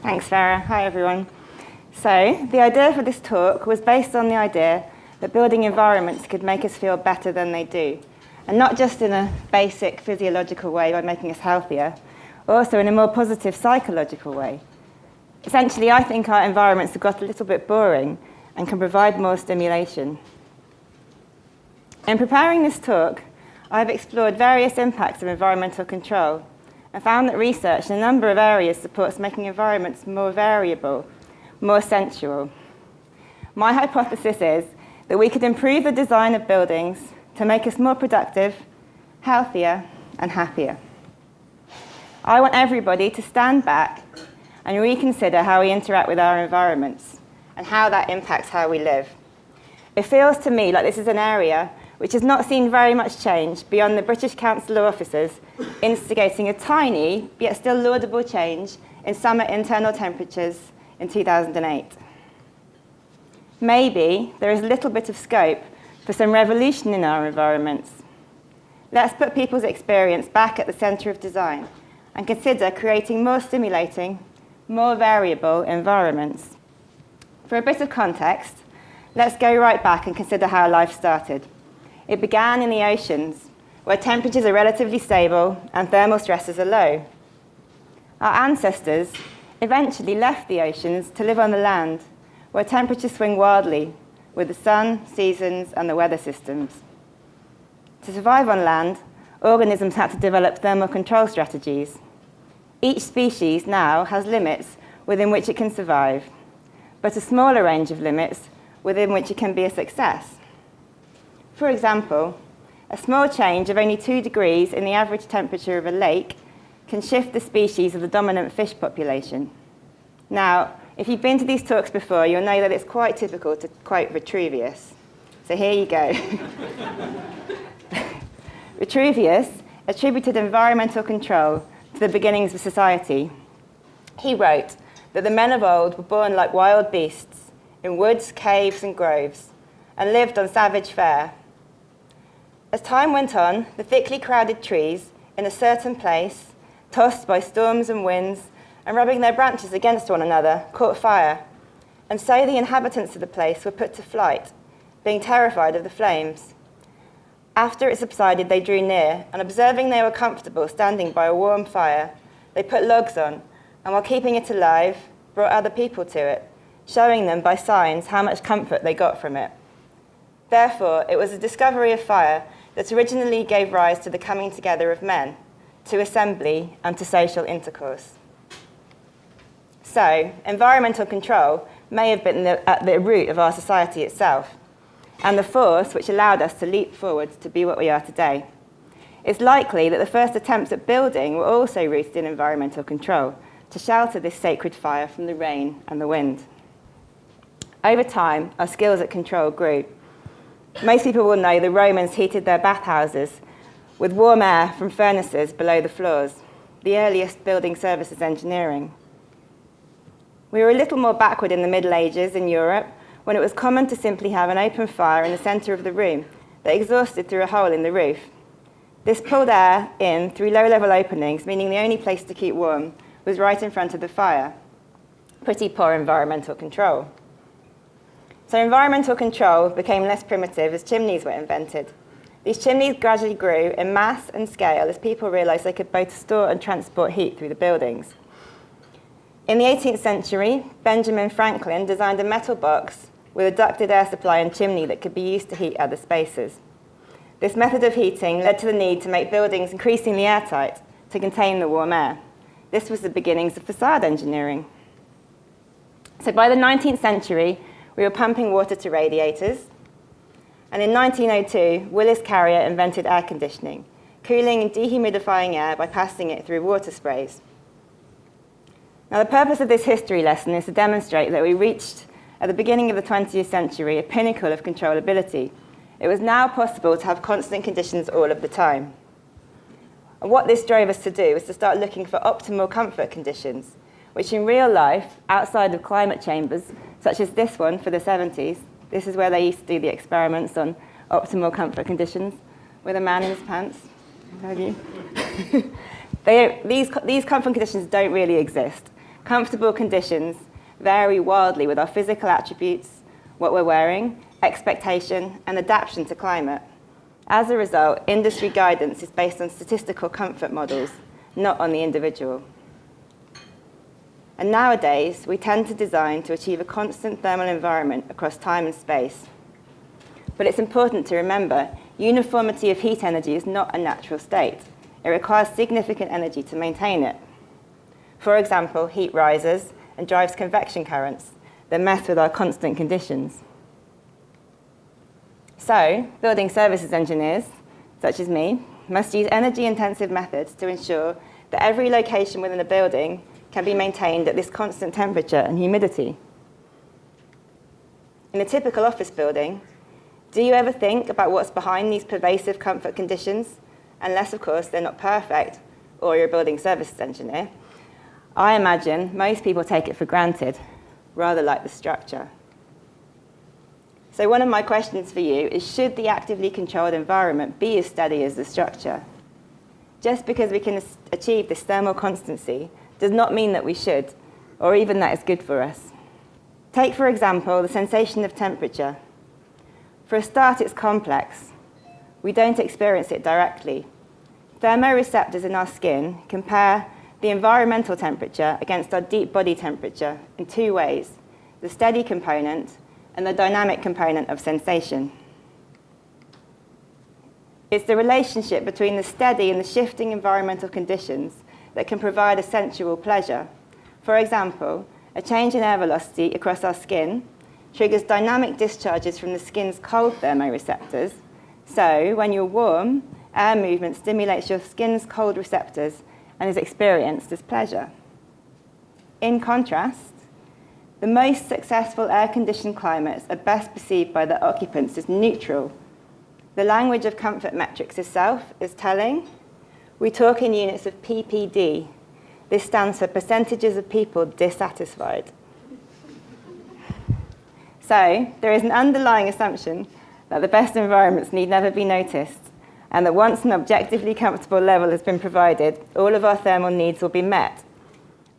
Thanks, Farah. Hi, everyone. So, the idea for this talk was based on the idea that building environments could make us feel better than they do, and not just in a basic physiological way by making us healthier, but also in a more positive psychological way. Essentially, I think our environments have got a little bit boring and can provide more stimulation. In preparing this talk, I've explored various impacts of environmental control and found that research in a number of areas supports making environments more variable, more sensual. My hypothesis is that we could improve the design of buildings to make us more productive, healthier, and happier. I want everybody to stand back and reconsider how we interact with our environments and how that impacts how we live. It feels to me like this is an area which has not seen very much change beyond the British Council of Officers instigating a tiny, yet still laudable change in summer internal temperatures in 2008. Maybe there is a little bit of scope for some revolution in our environments. Let's put people's experience back at the centre of design and consider creating more stimulating, more variable environments. For a bit of context, let's go right back and consider how life started. It began in the oceans, where temperatures are relatively stable and thermal stresses are low. Our ancestors eventually left the oceans to live on the land, where temperatures swing wildly with the sun, seasons, and the weather systems. To survive on land, organisms had to develop thermal control strategies. Each species now has limits within which it can survive, but a smaller range of limits within which it can be a success. For example, a small change of only 2 degrees in the average temperature of a lake can shift the species of the dominant fish population. Now, if you've been to these talks before, you'll know that it's quite typical to quote Vitruvius. So here you go. Vitruvius attributed environmental control to the beginnings of society. He wrote that the men of old were born like wild beasts in woods, caves, and groves, and lived on savage fare. As time went on, the thickly crowded trees in a certain place, tossed by storms and winds, and rubbing their branches against one another, caught fire, and so the inhabitants of the place were put to flight, being terrified of the flames. After it subsided, they drew near, and observing they were comfortable standing by a warm fire, they put logs on, and while keeping it alive, brought other people to it, showing them by signs how much comfort they got from it. Therefore, it was the discovery of fire that originally gave rise to the coming together of men, to assembly, and to social intercourse. So, environmental control may have been at the root of our society itself, and the force which allowed us to leap forward to be what we are today. It's likely that the first attempts at building were also rooted in environmental control, to shelter this sacred fire from the rain and the wind. Over time, our skills at control grew. Most people will know the Romans heated their bathhouses with warm air from furnaces below the floors, the earliest building services engineering. We were a little more backward in the Middle Ages in Europe, when it was common to simply have an open fire in the centre of the room that exhausted through a hole in the roof. This pulled air in through low-level openings, meaning the only place to keep warm was right in front of the fire. Pretty poor environmental control. So environmental control became less primitive as chimneys were invented. These chimneys gradually grew in mass and scale as people realised they could both store and transport heat through the buildings. In the 18th century, Benjamin Franklin designed a metal box with a ducted air supply and chimney that could be used to heat other spaces. This method of heating led to the need to make buildings increasingly airtight to contain the warm air. This was the beginnings of facade engineering. So by the 19th century, we were pumping water to radiators. And in 1902, Willis Carrier invented air conditioning, cooling and dehumidifying air by passing it through water sprays. Now, the purpose of this history lesson is to demonstrate that we reached, at the beginning of the 20th century, a pinnacle of controllability. It was now possible to have constant conditions all of the time. And what this drove us to do was to start looking for optimal comfort conditions, which in real life, outside of climate chambers, such as this one for the 70s, this is where they used to do the experiments on optimal comfort conditions with a man in his pants. These comfort conditions don't really exist. Comfortable conditions vary wildly with our physical attributes, what we're wearing, expectation, and adaptation to climate. As a result, industry guidance is based on statistical comfort models, not on the individual. And nowadays, we tend to design to achieve a constant thermal environment across time and space. But it's important to remember, uniformity of heat energy is not a natural state. It requires significant energy to maintain it. For example, heat rises and drives convection currents that mess with our constant conditions. So, building services engineers, such as me, must use energy-intensive methods to ensure that every location within a building can be maintained at this constant temperature and humidity. In a typical office building, do you ever think about what's behind these pervasive comfort conditions? Unless, of course, they're not perfect, or you're a building services engineer. I imagine most people take it for granted, rather like the structure. So one of my questions for you is, should the actively controlled environment be as steady as the structure? Just because we can achieve this thermal constancy does not mean that we should, or even that it's good for us. Take, for example, the sensation of temperature. For a start, it's complex. We don't experience it directly. Thermoreceptors in our skin compare the environmental temperature against our deep body temperature in two ways: the steady component and the dynamic component of sensation. It's the relationship between the steady and the shifting environmental conditions that can provide a sensual pleasure. For example, a change in air velocity across our skin triggers dynamic discharges from the skin's cold thermoreceptors. So, when you're warm, air movement stimulates your skin's cold receptors and is experienced as pleasure. In contrast, the most successful air-conditioned climates are best perceived by their occupants as neutral. The language of comfort metrics itself is telling. We talk in units of PPD. This stands for percentages of people dissatisfied. So, there is an underlying assumption that the best environments need never be noticed, and that once an objectively comfortable level has been provided, all of our thermal needs will be met.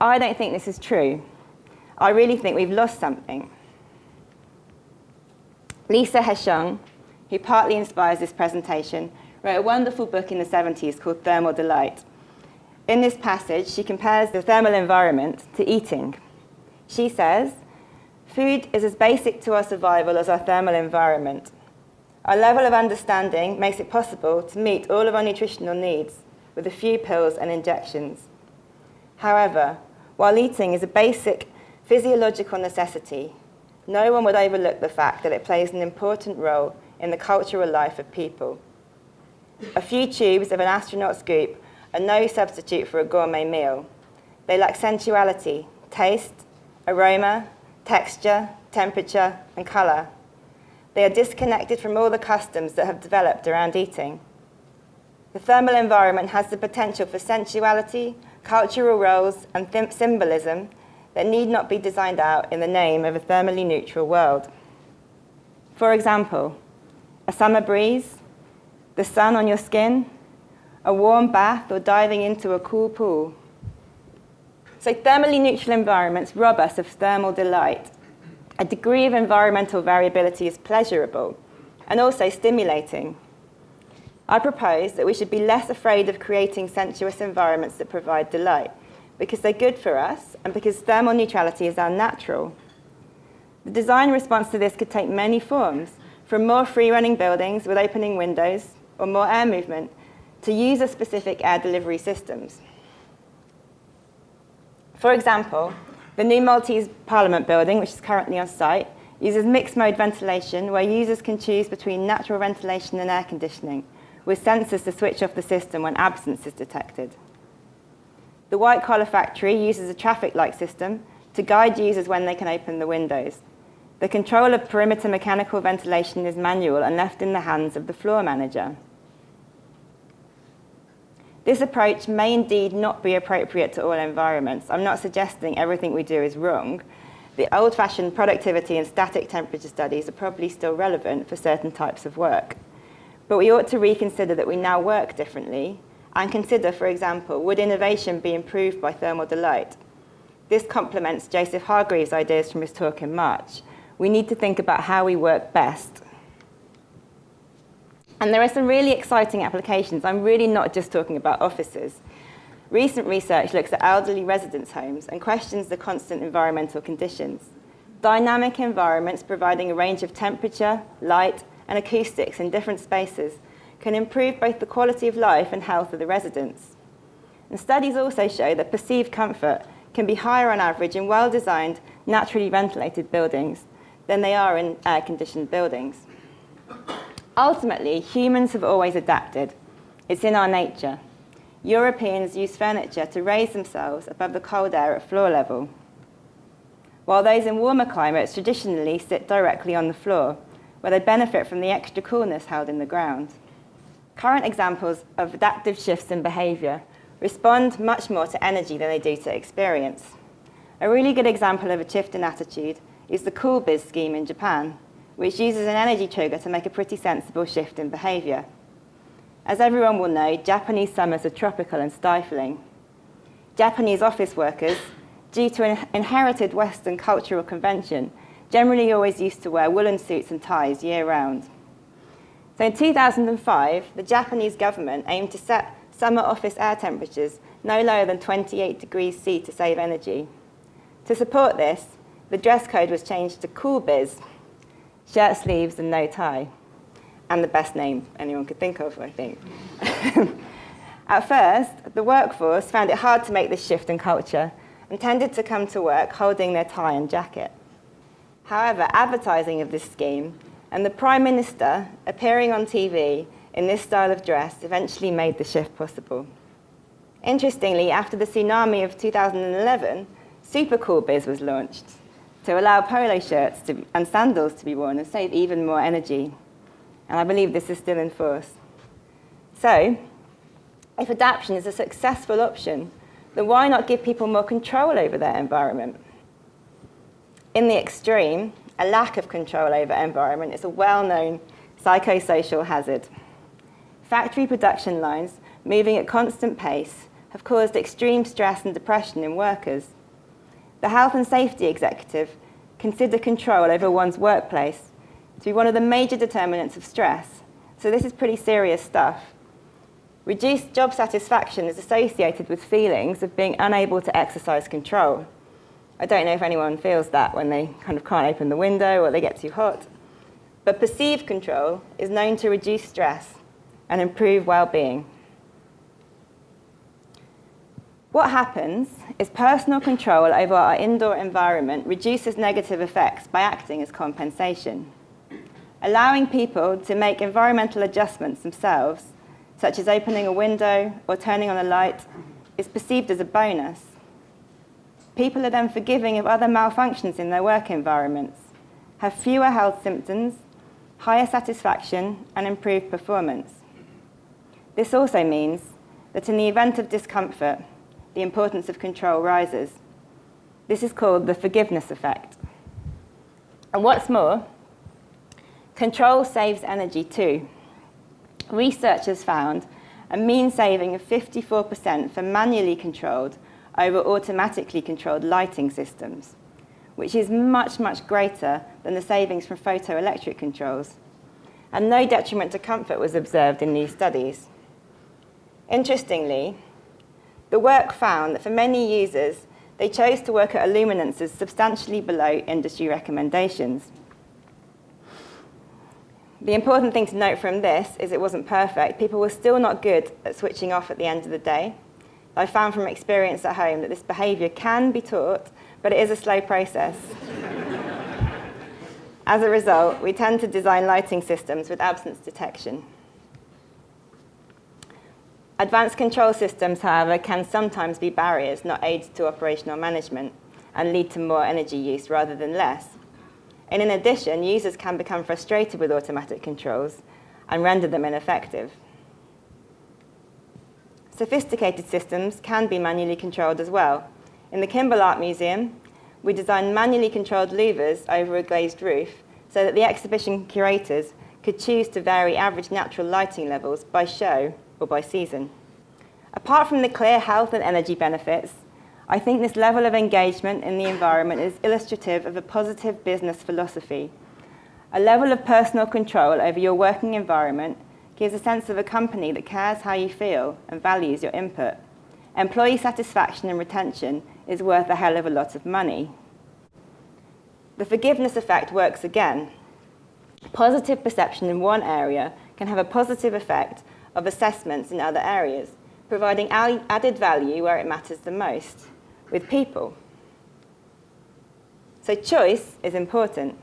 I don't think this is true. I really think we've lost something. Lisa Heschong, who partly inspires this presentation, wrote a wonderful book in the 70s called Thermal Delight. In this passage, she compares the thermal environment to eating. She says, "Food is as basic to our survival as our thermal environment. Our level of understanding makes it possible to meet all of our nutritional needs with a few pills and injections. However, while eating is a basic physiological necessity, no one would overlook the fact that it plays an important role in the cultural life of people. A few tubes of an astronaut's goop are no substitute for a gourmet meal. They lack sensuality, taste, aroma, texture, temperature, and color. They are disconnected from all the customs that have developed around eating. The thermal environment has the potential for sensuality, cultural roles, and symbolism that need not be designed out in the name of a thermally neutral world. For example, a summer breeze, the sun on your skin, a warm bath, or diving into a cool pool. So thermally neutral environments rob us of thermal delight. A degree of environmental variability is pleasurable and also stimulating. I propose that we should be less afraid of creating sensuous environments that provide delight, because they're good for us and because thermal neutrality is our natural. The design response to this could take many forms, from more free-running buildings with opening windows or more air movement to user-specific air delivery systems. For example, the new Maltese Parliament building, which is currently on site, uses mixed-mode ventilation where users can choose between natural ventilation and air conditioning, with sensors to switch off the system when absence is detected. The White Collar Factory uses a traffic light system to guide users when they can open the windows. The control of perimeter mechanical ventilation is manual and left in the hands of the floor manager. This approach may indeed not be appropriate to all environments. I'm not suggesting everything we do is wrong. The old-fashioned productivity and static temperature studies are probably still relevant for certain types of work. But we ought to reconsider that we now work differently and consider, for example, would innovation be improved by thermal delight? This complements Joseph Hargreaves' ideas from his talk in March. We need to think about how we work best. And there are some really exciting applications. I'm really not just talking about offices. Recent research looks at elderly residence homes and questions the constant environmental conditions. Dynamic environments providing a range of temperature, light, and acoustics in different spaces can improve both the quality of life and health of the residents. And studies also show that perceived comfort can be higher on average in well-designed, naturally ventilated buildings than they are in air-conditioned buildings. Ultimately, humans have always adapted. It's in our nature. Europeans use furniture to raise themselves above the cold air at floor level, while those in warmer climates traditionally sit directly on the floor, where they benefit from the extra coolness held in the ground. Current examples of adaptive shifts in behaviour respond much more to energy than they do to experience. A really good example of a shift in attitude is the Cool Biz scheme in Japan, which uses an energy trigger to make a pretty sensible shift in behaviour. As everyone will know, Japanese summers are tropical and stifling. Japanese office workers, due to an inherited Western cultural convention, generally always used to wear woolen suits and ties year-round. So in 2005, the Japanese government aimed to set summer office air temperatures no lower than 28 degrees C to save energy. To support this, the dress code was changed to Cool Biz, shirt sleeves and no tie, and the best name anyone could think of, I think. At first, the workforce found it hard to make this shift in culture and tended to come to work holding their tie and jacket. However, advertising of this scheme and the Prime Minister appearing on TV in this style of dress eventually made the shift possible. Interestingly, after the tsunami of 2011, Super Cool Biz was launched to allow polo shirts and sandals to be worn and save even more energy. And I believe this is still in force. So, if adaptation is a successful option, then why not give people more control over their environment? In the extreme, a lack of control over environment is a well-known psychosocial hazard. Factory production lines moving at constant pace have caused extreme stress and depression in workers. The health and safety executive consider control over one's workplace to be one of the major determinants of stress. So this is pretty serious stuff. Reduced job satisfaction is associated with feelings of being unable to exercise control. I don't know if anyone feels that when they kind of can't open the window or they get too hot. But perceived control is known to reduce stress and improve well-being. What happens is personal control over our indoor environment reduces negative effects by acting as compensation. Allowing people to make environmental adjustments themselves, such as opening a window or turning on a light, is perceived as a bonus. People are then forgiving of other malfunctions in their work environments, have fewer health symptoms, higher satisfaction, and improved performance. This also means that in the event of discomfort, the importance of control rises. This is called the forgiveness effect. And what's more, control saves energy too. Researchers found a mean saving of 54% for manually controlled over automatically controlled lighting systems, which is much, much greater than the savings from photoelectric controls. And no detriment to comfort was observed in these studies. Interestingly, the work found that for many users, they chose to work at luminances substantially below industry recommendations. The important thing to note from this is it wasn't perfect. People were still not good at switching off at the end of the day. I found from experience at home that this behaviour can be taught, but it is a slow process. As a result, we tend to design lighting systems with absence detection. Advanced control systems, however, can sometimes be barriers, not aids to operational management, and lead to more energy use rather than less. And in addition, users can become frustrated with automatic controls and render them ineffective. Sophisticated systems can be manually controlled as well. In the Kimball Art Museum, we designed manually controlled louvers over a glazed roof so that the exhibition curators could choose to vary average natural lighting levels by show or by season. Apart from the clear health and energy benefits, I think this level of engagement in the environment is illustrative of a positive business philosophy. A level of personal control over your working environment gives a sense of a company that cares how you feel and values your input. Employee satisfaction and retention is worth a hell of a lot of money. The forgiveness effect works again. Positive perception in one area can have a positive effect of assessments in other areas, providing added value where it matters the most, with people. So choice is important.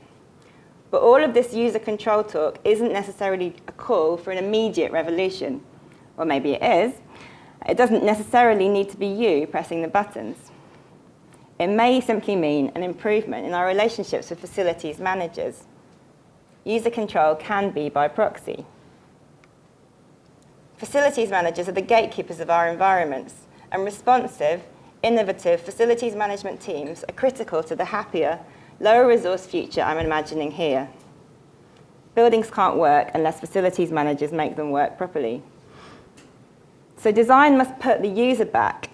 But all of this user control talk isn't necessarily a call for an immediate revolution. Or maybe it is. It doesn't necessarily need to be you pressing the buttons. It may simply mean an improvement in our relationships with facilities managers. User control can be by proxy. Facilities managers are the gatekeepers of our environments, and responsive, innovative facilities management teams are critical to the happier, lower resource future I'm imagining here. Buildings can't work unless facilities managers make them work properly. So design must put the user back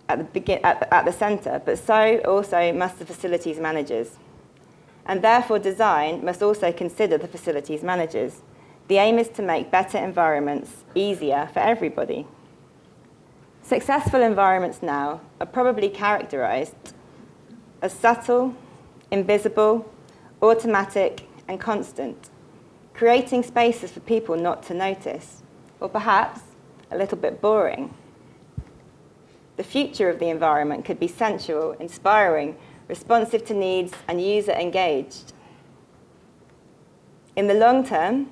at the centre, but so also must the facilities managers. And therefore design must also consider the facilities managers. The aim is to make better environments easier for everybody. Successful environments now are probably characterised as subtle, invisible, automatic, and constant, creating spaces for people not to notice, or perhaps a little bit boring. The future of the environment could be sensual, inspiring, responsive to needs, and user-engaged. In the long term,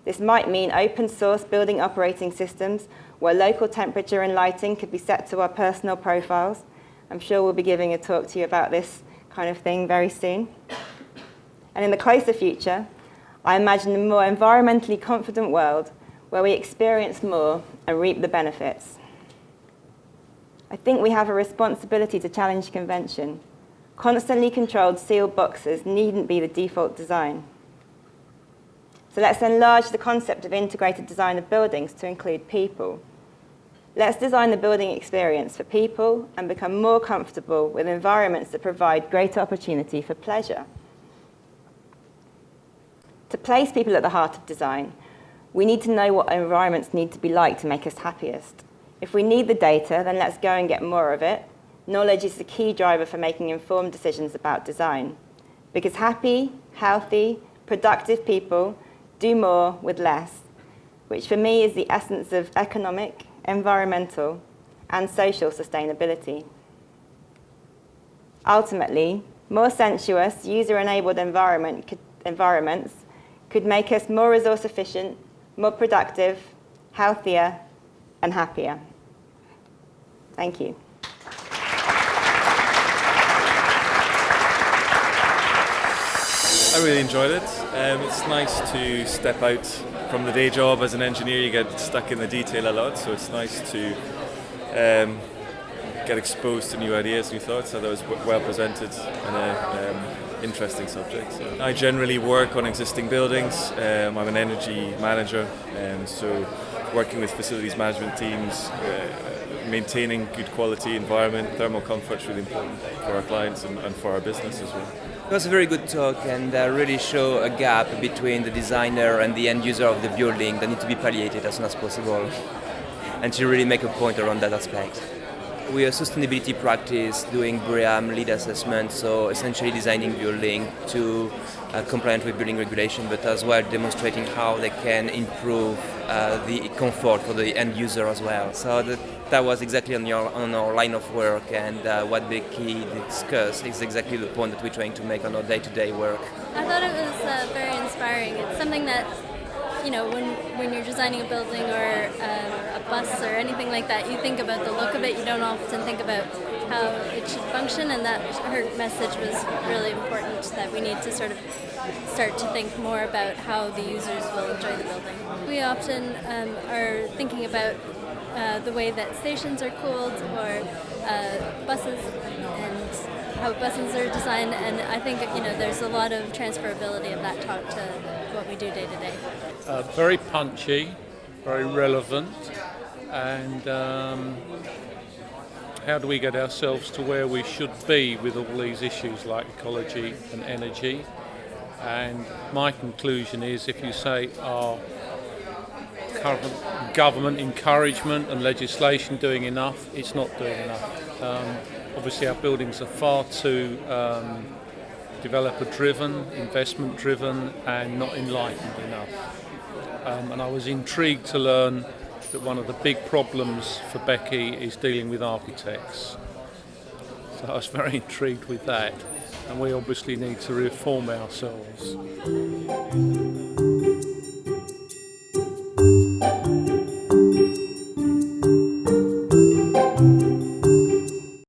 this might mean open source building operating systems where local temperature and lighting could be set to our personal profiles. I'm sure we'll be giving a talk to you about this kind of thing very soon. And in the closer future, I imagine a more environmentally confident world where we experience more and reap the benefits. I think we have a responsibility to challenge convention. Constantly controlled sealed boxes needn't be the default design. So let's enlarge the concept of integrated design of buildings to include people. Let's design the building experience for people and become more comfortable with environments that provide greater opportunity for pleasure. To place people at the heart of design, we need to know what environments need to be like to make us happiest. If we need the data, then let's go and get more of it. Knowledge is the key driver for making informed decisions about design. Because happy, healthy, productive people do more with less, which for me is the essence of economic, environmental, and social sustainability. Ultimately, more sensuous, user-enabled environments could make us more resource efficient, more productive, healthier, and happier. Thank you. I really enjoyed it. It's nice to step out from the day job as an engineer. You get stuck in the detail a lot, so it's nice to get exposed to new ideas, new thoughts. So that was well presented and an interesting subject. So I generally work on existing buildings. I'm an energy manager, so working with facilities management teams, maintaining good quality environment, thermal comfort is really important for our clients and for our business as well. It was a very good talk and really show a gap between the designer and the end user of the building that need to be palliated as soon as possible, and to really make a point around that aspect. We are a sustainability practice doing BREEAM lead assessment, so essentially designing building to compliant with building regulation, but as well demonstrating how they can improve the comfort for the end user as well. So that was exactly on our line of work, and what Becci discussed is exactly the point that we're trying to make on our day-to-day work. I thought it was very inspiring. It's something that, you know, when you're designing a building or a bus or anything like that, you think about the look of it. You don't often think about how it should function, and that her message was really important, that we need to sort of start to think more about how the users will enjoy the building. We often are thinking about the way that stations are cooled or buses and how buses are designed, and I think, you know, there's a lot of transferability of that talk to what we do day to day. Very punchy, very relevant, and how do we get ourselves to where we should be with all these issues like ecology and energy? And my conclusion is, if you say, are current government encouragement and legislation doing enough? It's not doing enough. Obviously our buildings are far too developer-driven, investment-driven, and not enlightened enough. And I was intrigued to learn that one of the big problems for Becci is dealing with architects. So I was very intrigued with that, and we obviously need to reform ourselves.